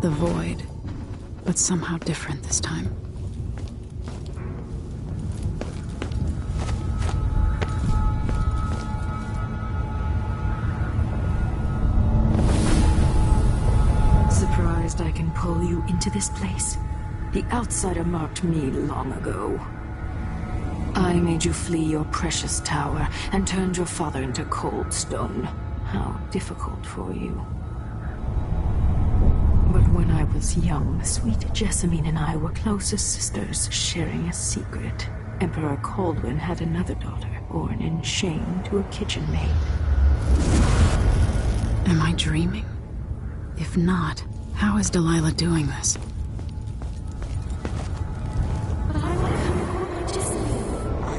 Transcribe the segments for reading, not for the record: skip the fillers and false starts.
The void, but somehow different this time. Surprised I can pull you into this place? The outsider marked me long ago. I made you flee your precious tower and turned your father into cold stone. How difficult for you. But when I was young, sweet Jessamine and I were close as sisters, sharing a secret. Emperor Kaldwin had another daughter, born in shame to a kitchen maid. Am I dreaming? If not, how is Delilah doing this? I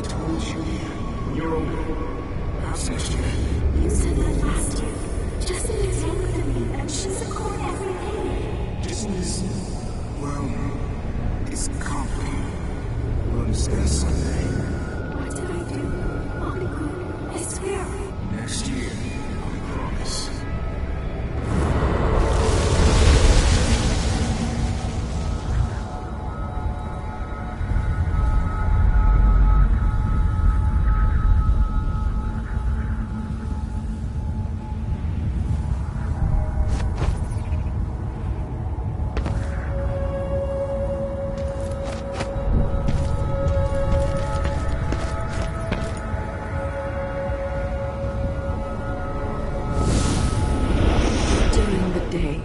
told you, you're older. Perhaps next year. You said that last year. Jessamine is younger than me, and she's a court every day. Business, well, it's complicated. We'll discuss someday. What did I do? I'll be good. I swear. Next year, I promise.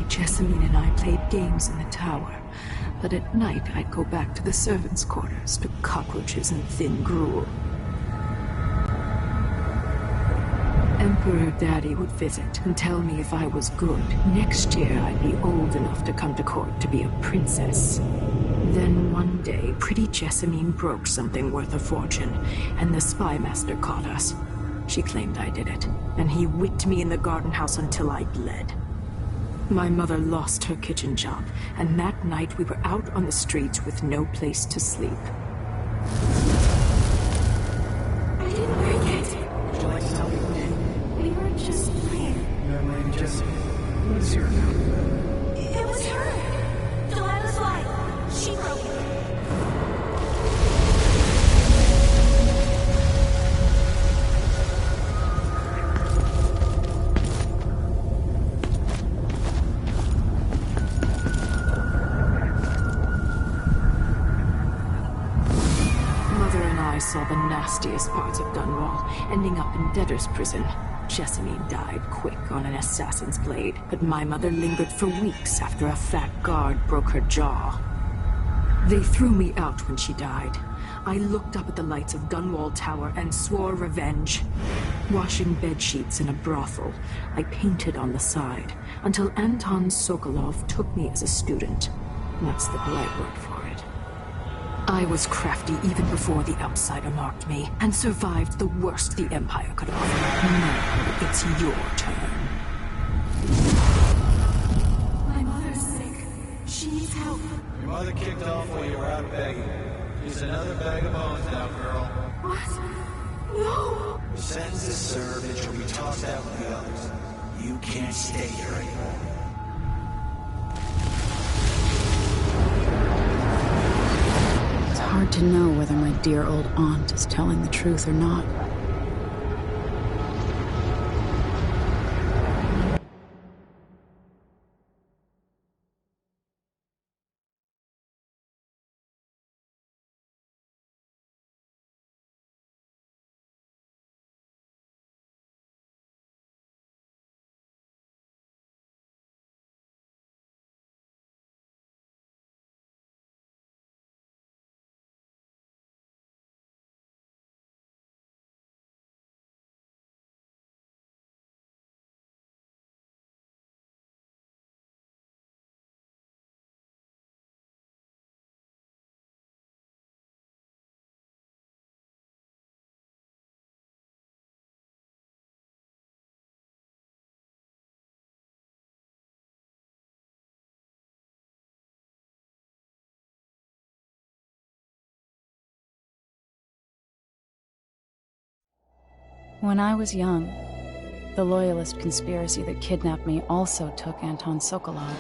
Jessamine and I played games in the tower, but at night I'd go back to the servants' quarters to cockroaches and thin gruel. Emperor Daddy would visit and tell me if I was good. Next year I'd be old enough to come to court to be a princess. Then one day, pretty Jessamine broke something worth a fortune, and the spy master caught us. She claimed I did it, and he whipped me in the garden house until I bled. My mother lost her kitchen job, and that night we were out on the streets with no place to sleep. I didn't break it. Would you like to tell me who did? We were just playing. Young lady Jessie. What is your name? It was her. Delilah's wife. She broke it. I saw the nastiest parts of Dunwall, ending up in debtor's prison. Jessamine died quick on an assassin's blade, but my mother lingered for weeks after a fat guard broke her jaw. They threw me out when she died. I looked up at the lights of Dunwall Tower and swore revenge. Washing bedsheets in a brothel, I painted on the side, until Anton Sokolov took me as a student. That's the polite word for it. I was crafty even before the outsider marked me, and survived the worst the Empire could offer. Now it's your turn. My mother's sick. She needs help. Your mother kicked off while you were out begging. She's another bag of bones now, girl. What? No! Your sentence is served and she'll be tossed out with the others. You can't stay here anymore. It's hard to know whether my dear old aunt is telling the truth or not. When I was young, the Loyalist conspiracy that kidnapped me also took Anton Sokolov.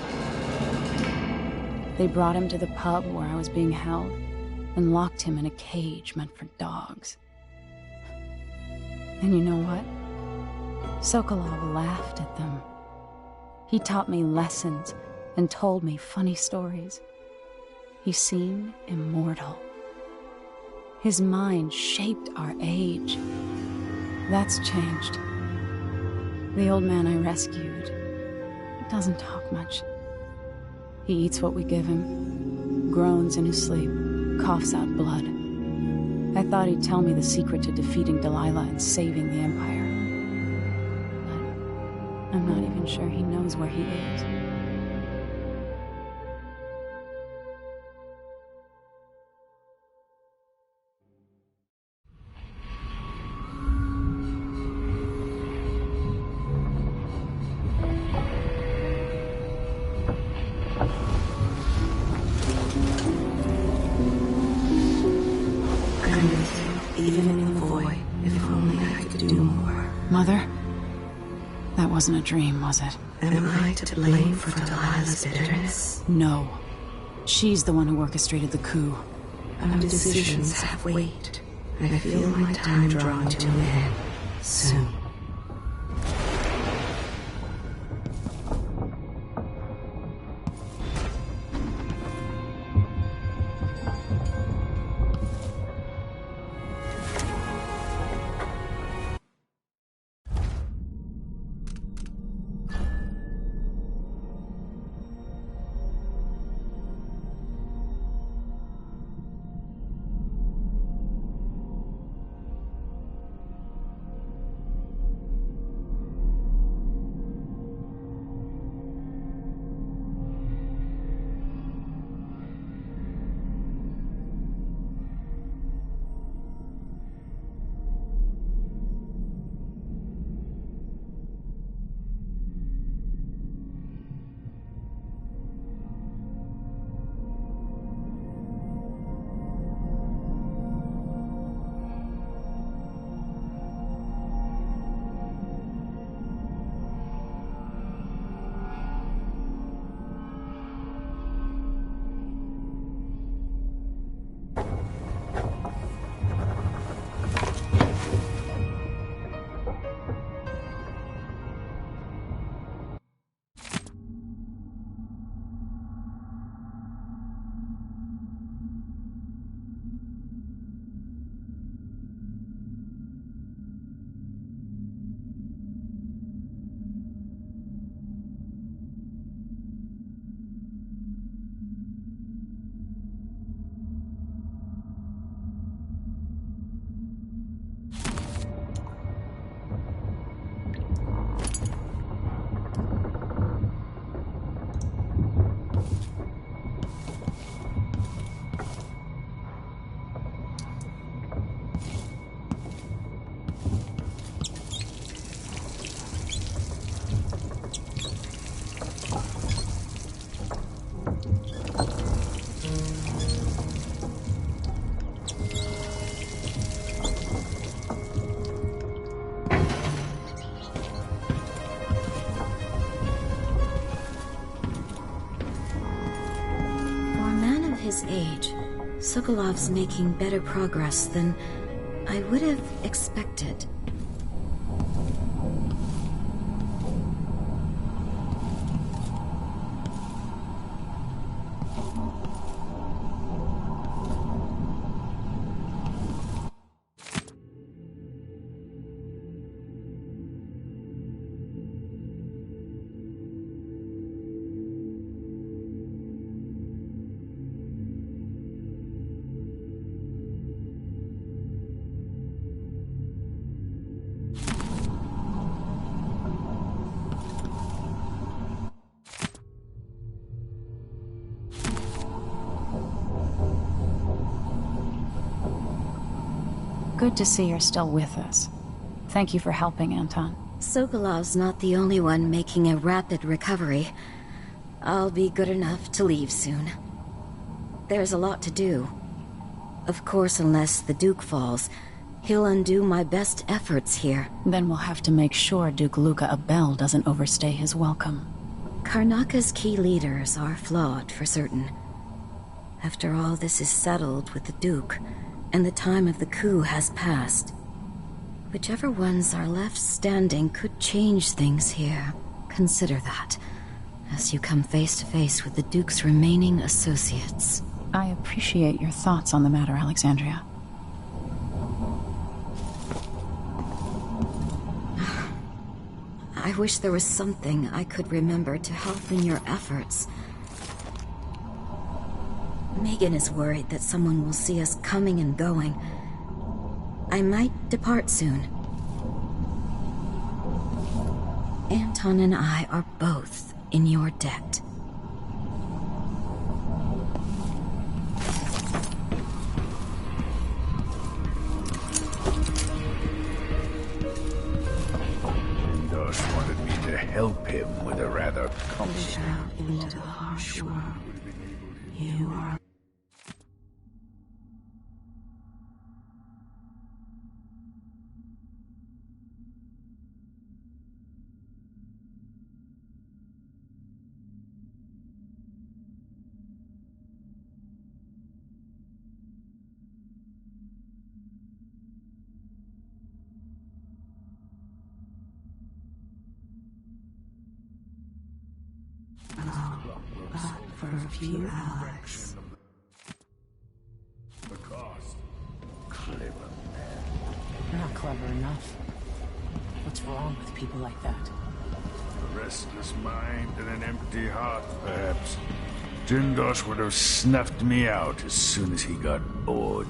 They brought him to the pub where I was being held and locked him in a cage meant for dogs. And you know what? Sokolov laughed at them. He taught me lessons and told me funny stories. He seemed immortal. His mind shaped our age. That's changed. The old man I rescued doesn't talk much. He eats what we give him, groans in his sleep, coughs out blood. I thought he'd tell me the secret to defeating Delilah and saving the Empire. But I'm not even sure he knows where he is. Even in the void, if only I could do more. Mother? That wasn't a dream, was it? Am I to blame for Delilah's bitterness? No. She's the one who orchestrated the coup. Our decisions have weight. I feel my time drawing to an end soon. His age, Sokolov's making better progress than I would have expected. Good to see you're still with us. Thank you for helping, Anton. Sokolov's not the only one making a rapid recovery. I'll be good enough to leave soon. There's a lot to do. Of course, unless the Duke falls, he'll undo my best efforts here. Then we'll have to make sure Duke Luca Abel doesn't overstay his welcome. Karnaka's key leaders are flawed, for certain. After all this is settled with the Duke, and the time of the coup has passed, whichever ones are left standing could change things here. Consider that, as you come face to face with the Duke's remaining associates. I appreciate your thoughts on the matter, Alexandria. I wish there was something I could remember to help in your efforts. Megan is worried that someone will see us coming and going. I might depart soon. Anton and I are both in your debt. Just wanted me to help him with a rather Push out into the harsh world. You are. For a few hours. the cost. Clever man. You're not clever enough. What's wrong with people like that? A restless mind and an empty heart, perhaps. Jindosh would have snuffed me out as soon as he got bored.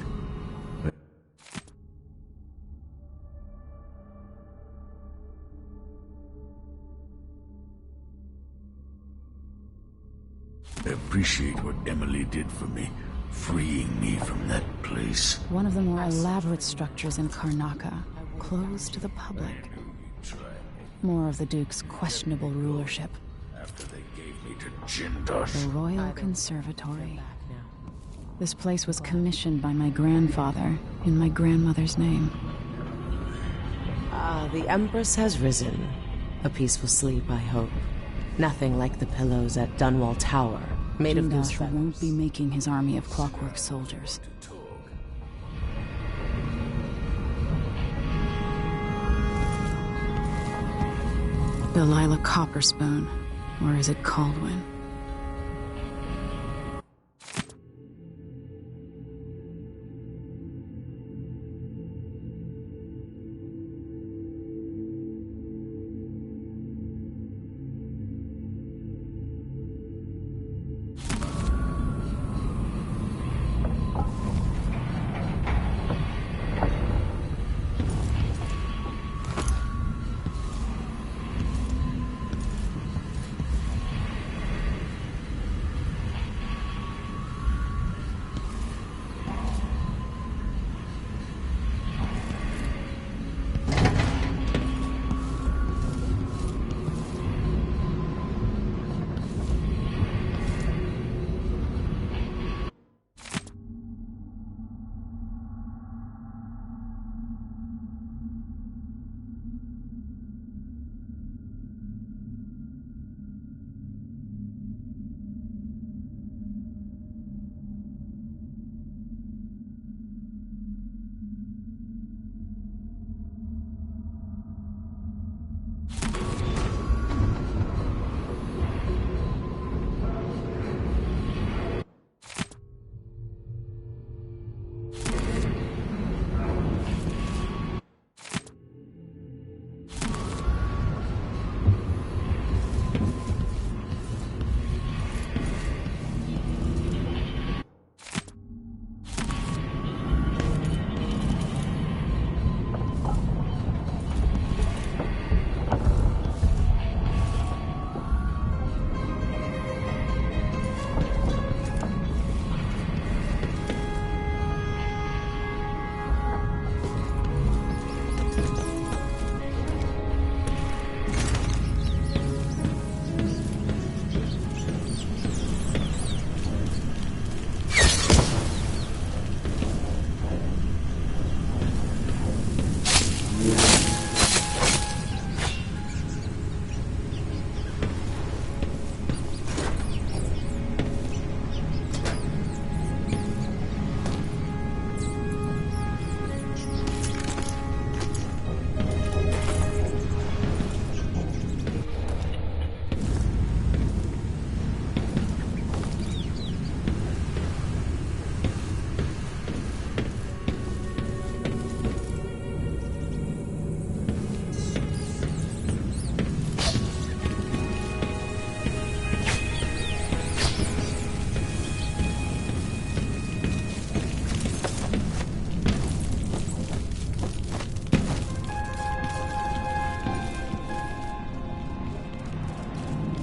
I appreciate what Emily did for me, freeing me from that place. One of the more elaborate structures in Karnaca, closed to the public. More of the Duke's questionable rulership. After they gave me to Jindosh. The Royal Conservatory. This place was commissioned by my grandfather in my grandmother's name. Ah, the Empress has risen. A peaceful sleep, I hope. Nothing like the pillows at Dunwall Tower, made of goose Jindosh feathers. won't be making his army of clockwork soldiers. Delilah Copperspoon, or is it Caldwin?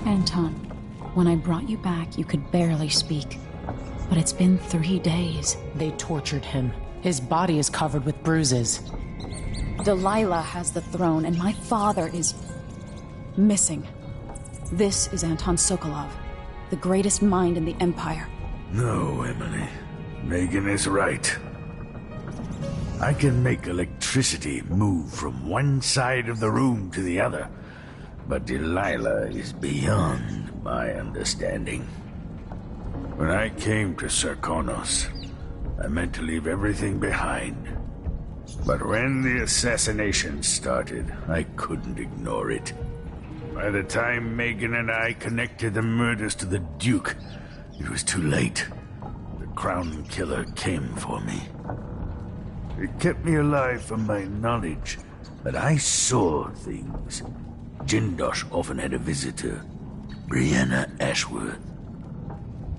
Anton, when I brought you back, you could barely speak. But it's been 3 days. They tortured him. His body is covered with bruises. Delilah has the throne, and my father is missing. This is Anton Sokolov, the greatest mind in the Empire. No, Emily. Megan is right. I can make electricity move from one side of the room to the other, but Delilah is beyond my understanding. When I came to Serkonos, I meant to leave everything behind. But when the assassination started, I couldn't ignore it. By the time Megan and I connected the murders to the Duke, it was too late. The Crown Killer came for me. It kept me alive from my knowledge, but I saw things. Jindosh often had a visitor, Breanna Ashworth.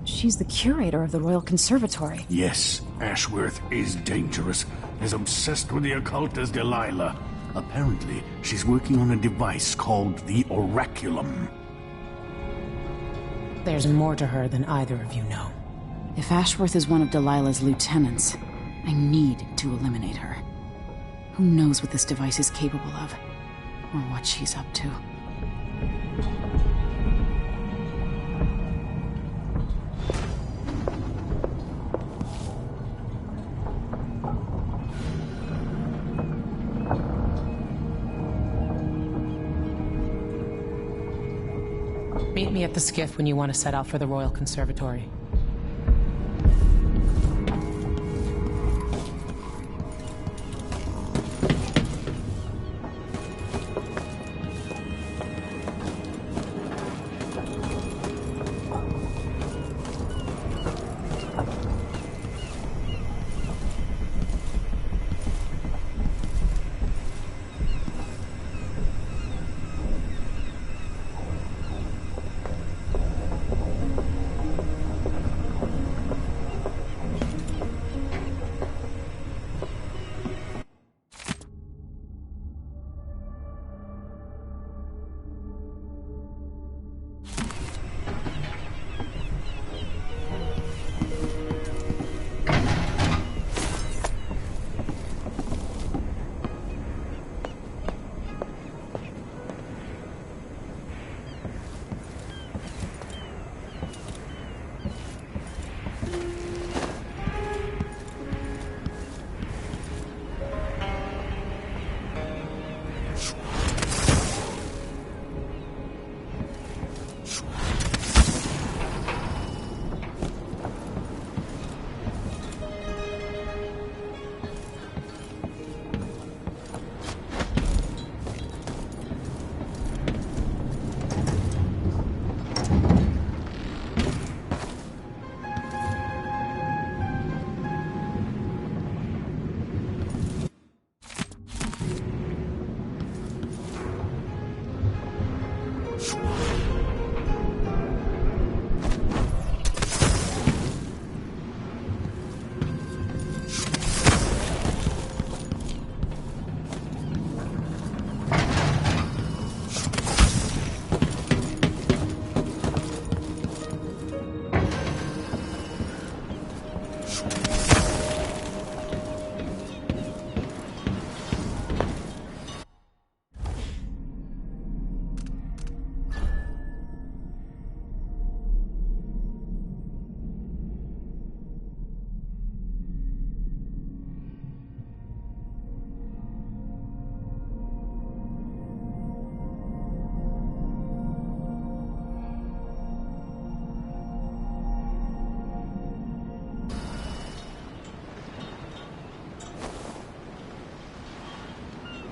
She's the curator of the Royal Conservatory. Yes, Ashworth is dangerous. As obsessed with the occult as Delilah. Apparently, she's working on a device called the Oraculum. There's more to her than either of you know. If Ashworth is one of Delilah's lieutenants, I need to eliminate her. Who knows what this device is capable of, or what she's up to. Meet me at the skiff when you want to set out for the Royal Conservatory.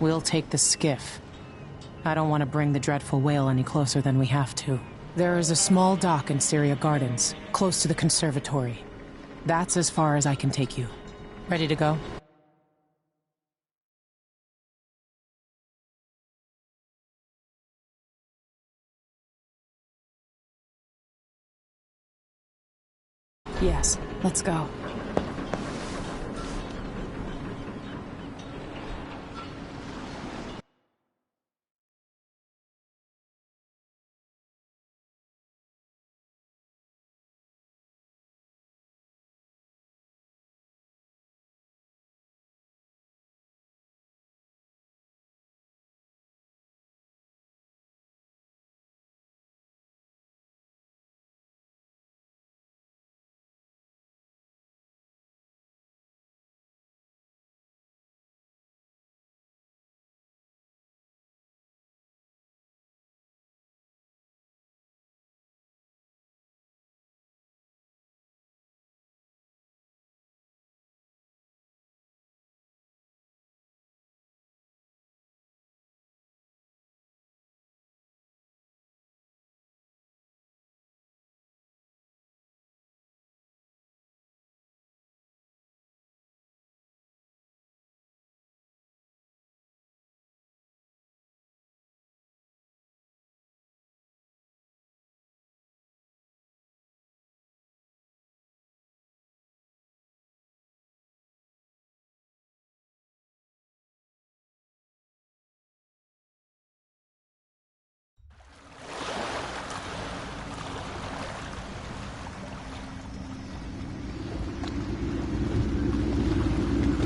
We'll take the skiff. I don't want to bring the dreadful whale any closer than we have to. There is a small dock in Syria Gardens, close to the conservatory. That's as far as I can take you. Ready to go? Yes, let's go.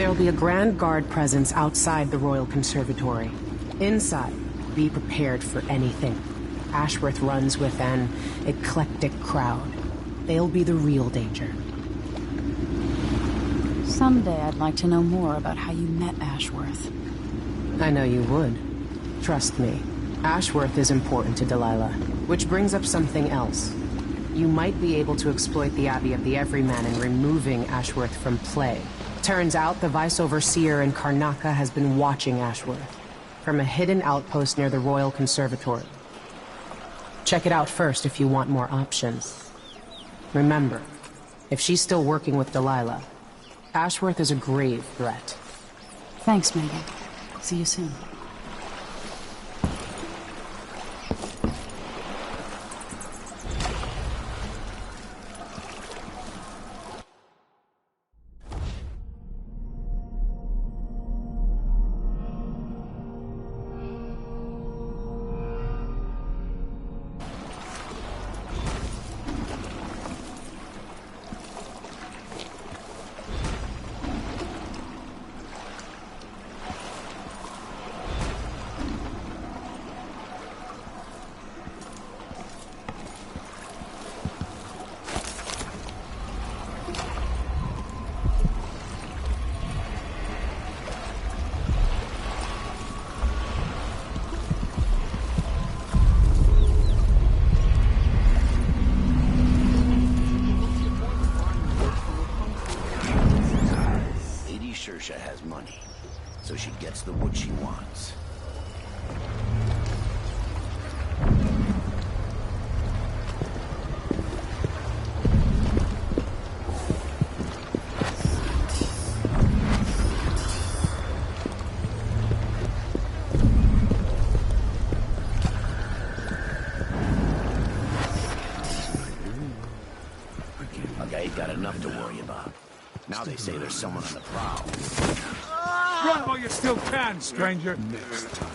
There'll be a Grand Guard presence outside the Royal Conservatory. Inside, be prepared for anything. Ashworth runs with an eclectic crowd. They'll be the real danger. Someday I'd like to know more about how you met Ashworth. I know you would. Trust me. Ashworth is important to Delilah, which brings up something else. You might be able to exploit the Abbey of the Everyman in removing Ashworth from play. Turns out the Vice Overseer in Karnaca has been watching Ashworth from a hidden outpost near the Royal Conservatory. Check it out first if you want more options. Remember, if she's still working with Delilah, Ashworth is a grave threat. Thanks, Megan. See you soon. Has money, so she gets the wood she wants. Okay, ain't got enough to worry about. Now they say there's someone on the prowl. Run while you still can, stranger. Next time.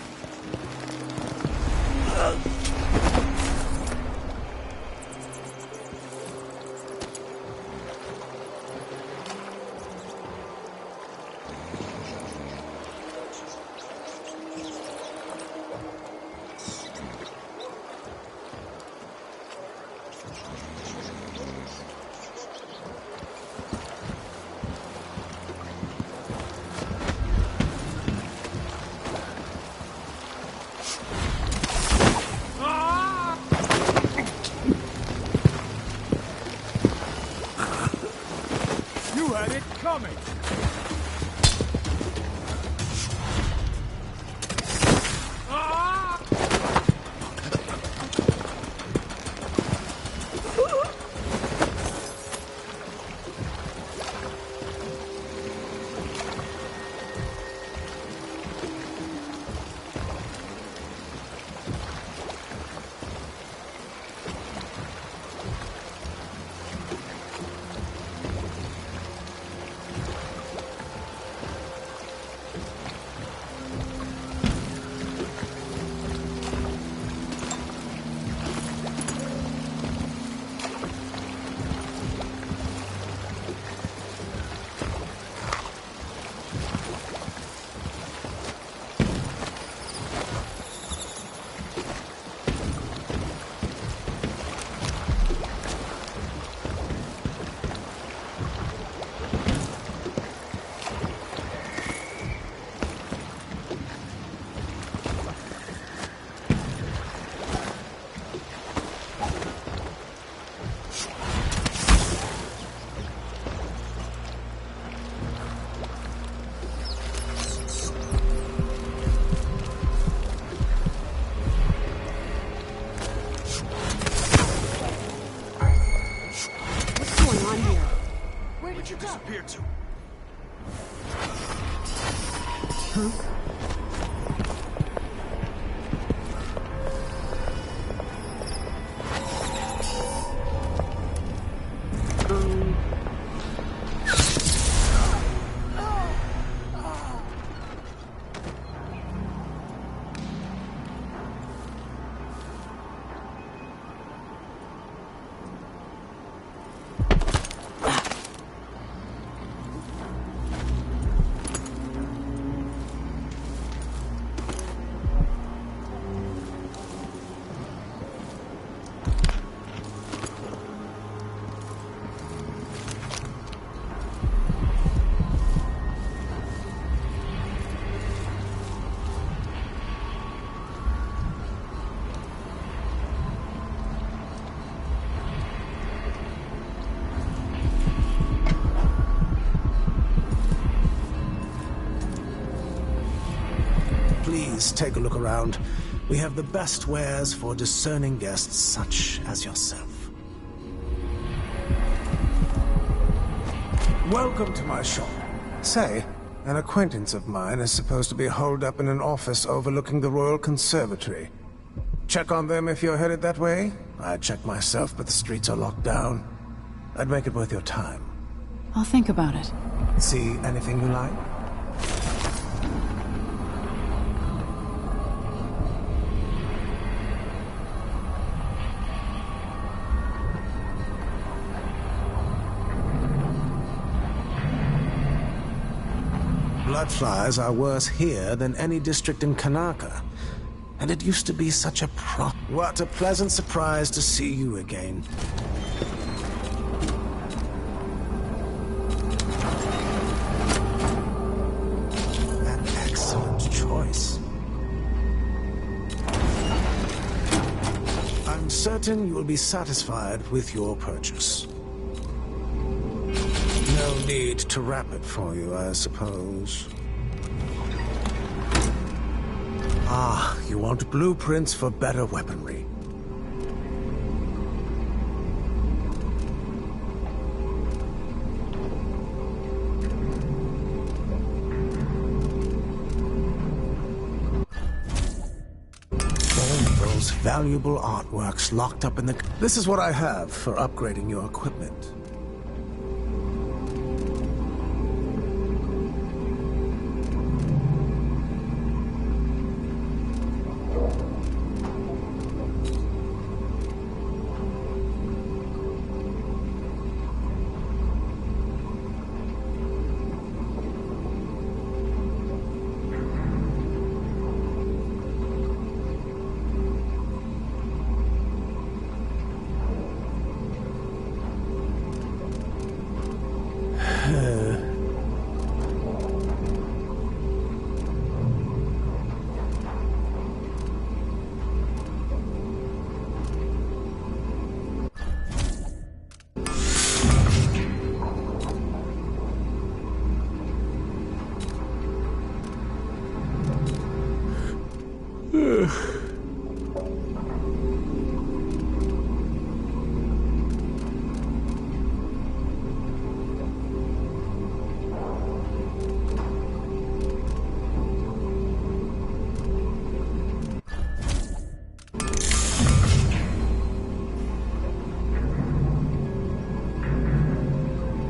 Please take a look around. We have the best wares for discerning guests such as yourself. Welcome to my shop. Say, an acquaintance of mine is supposed to be holed up in an office overlooking the Royal Conservatory. Check on them if you're headed that way. I'd check myself, but the streets are locked down. I'd make it worth your time. I'll think about it. See anything you like? Bloodflies are worse here than any district in Kanaka. And it used to be such a What a pleasant surprise to see you again. An excellent choice. I'm certain you will be satisfied with your purchase. No need to wrap it for you, I suppose. Ah, you want blueprints for better weaponry. All those valuable artworks locked up in the... This is what I have for upgrading your equipment.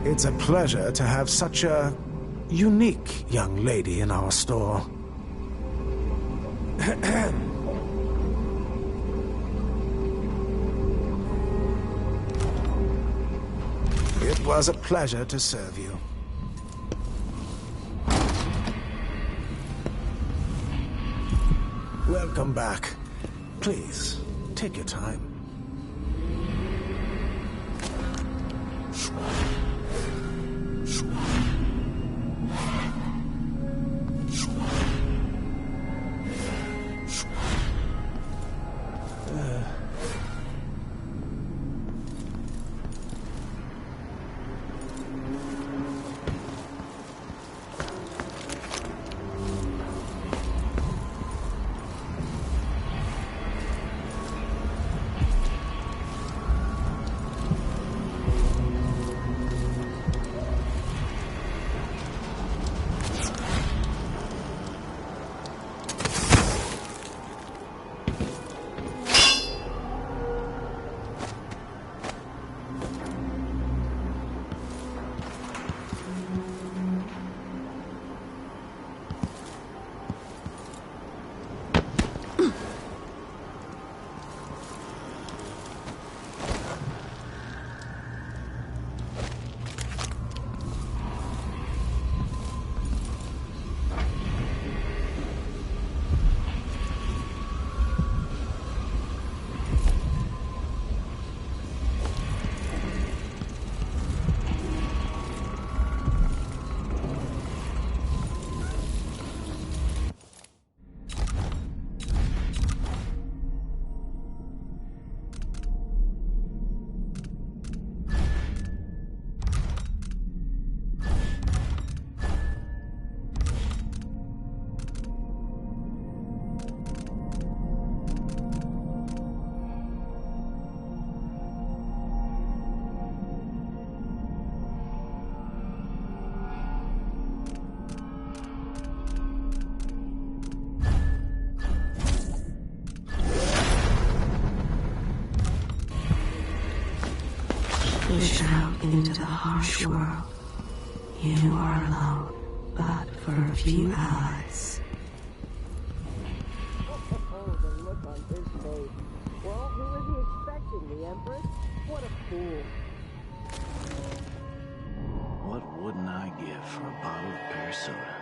It's a pleasure to have such a unique young lady in our store. It was a pleasure to serve you. Welcome back. Please, take your time. pushed out into the harsh world. You are alone, but for a few hours. Oh, the look on his face. Well, who was he expecting, the Empress? What a fool. What wouldn't I give for a bottle of pear soda?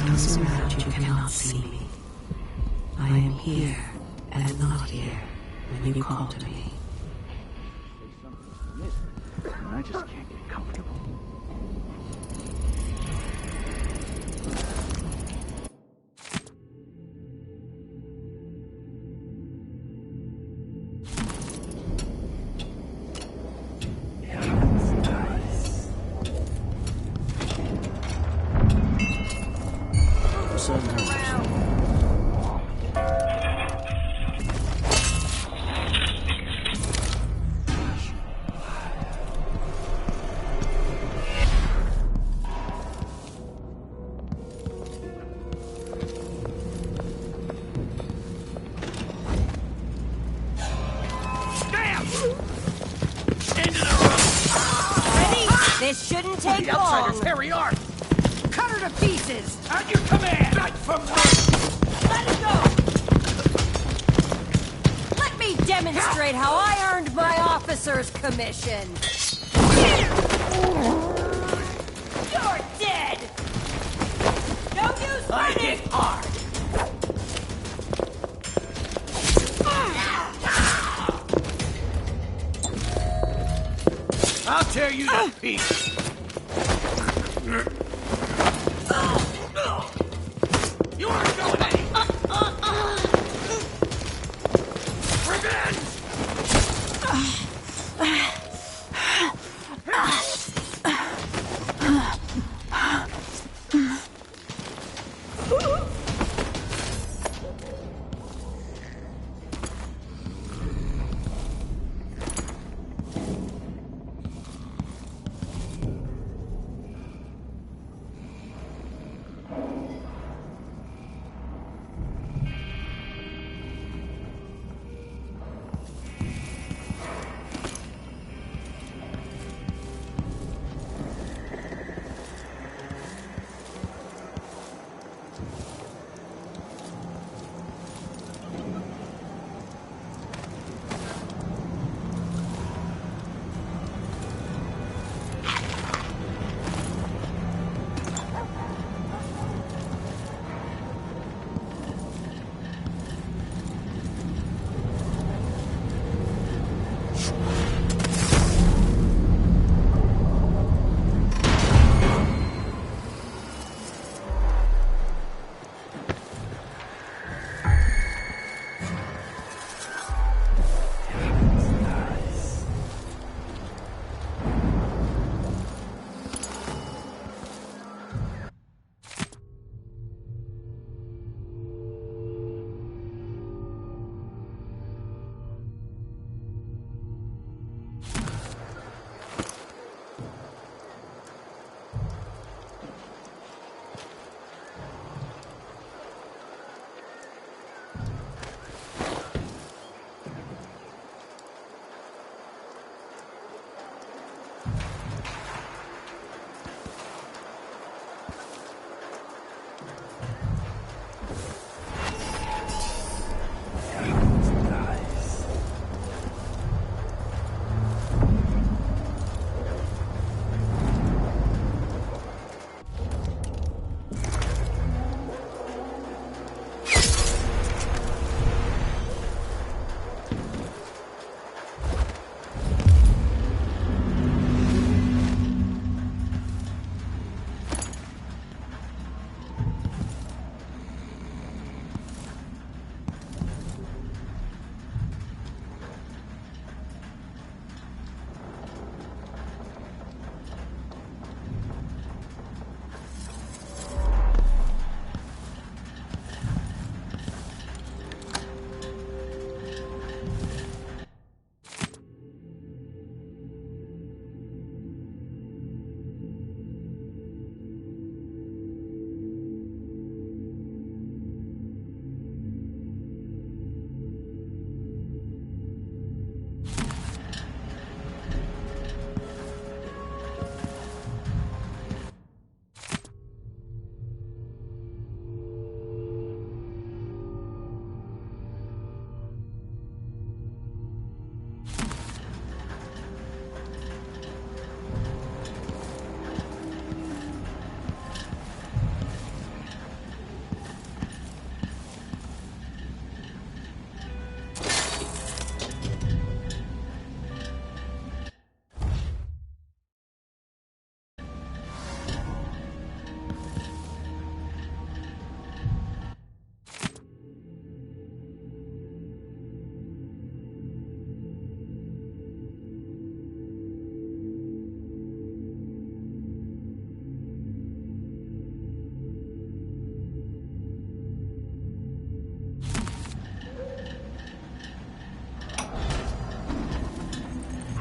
Those around you cannot see me. I am here and not here when you call to me. I just can't get comfortable. This shouldn't take The long. outsiders, here we are! Cut her to pieces. At your command! Back from Let it go. Let me demonstrate how I earned my officer's commission. You're dead. No use I running. hit hard! I'll tear you to pieces! You aren't going anywhere! Revenge!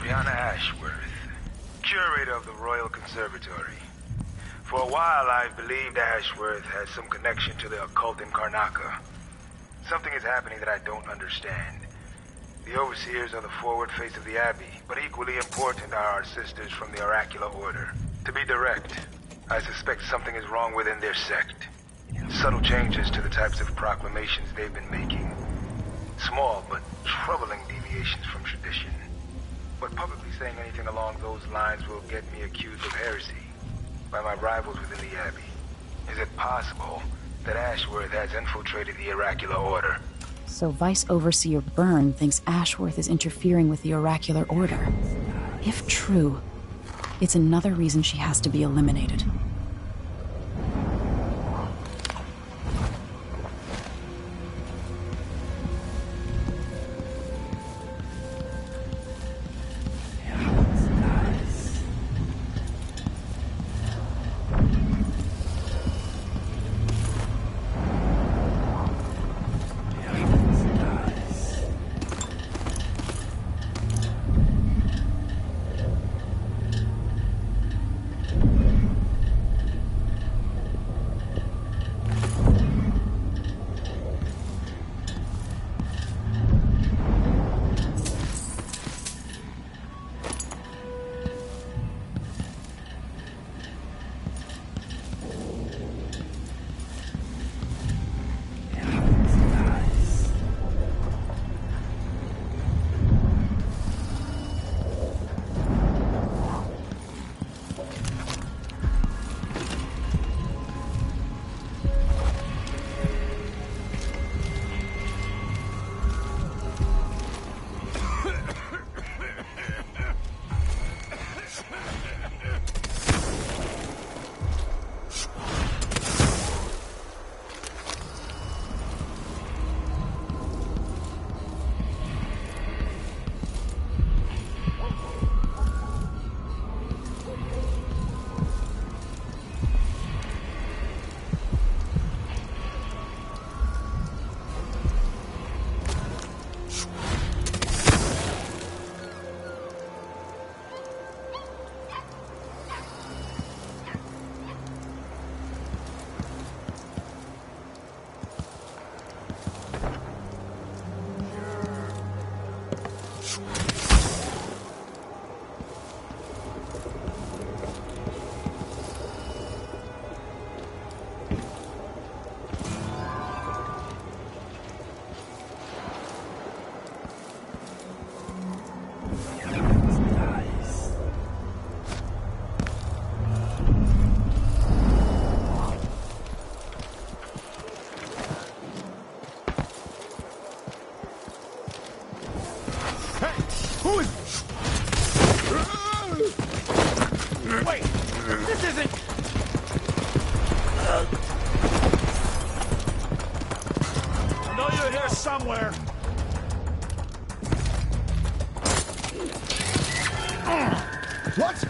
Breanna Ashworth, curator of the Royal Conservatory. For a while, I've believed Ashworth has some connection to the occult in Karnaca. Something is happening that I don't understand. The overseers are the forward face of the Abbey, but equally important are our sisters from the Oracular Order. To be direct, I suspect something is wrong within their sect. Subtle changes to the types of proclamations they've been making. Small but troubling deviations from tradition. But publicly saying anything along those lines will get me accused of heresy by my rivals within the Abbey. Is it possible that Ashworth has infiltrated the Oracular Order? So Vice Overseer Byrne thinks Ashworth is interfering with the Oracular Order. If true, it's another reason she has to be eliminated. Wait! This isn't... I know you're here somewhere. What?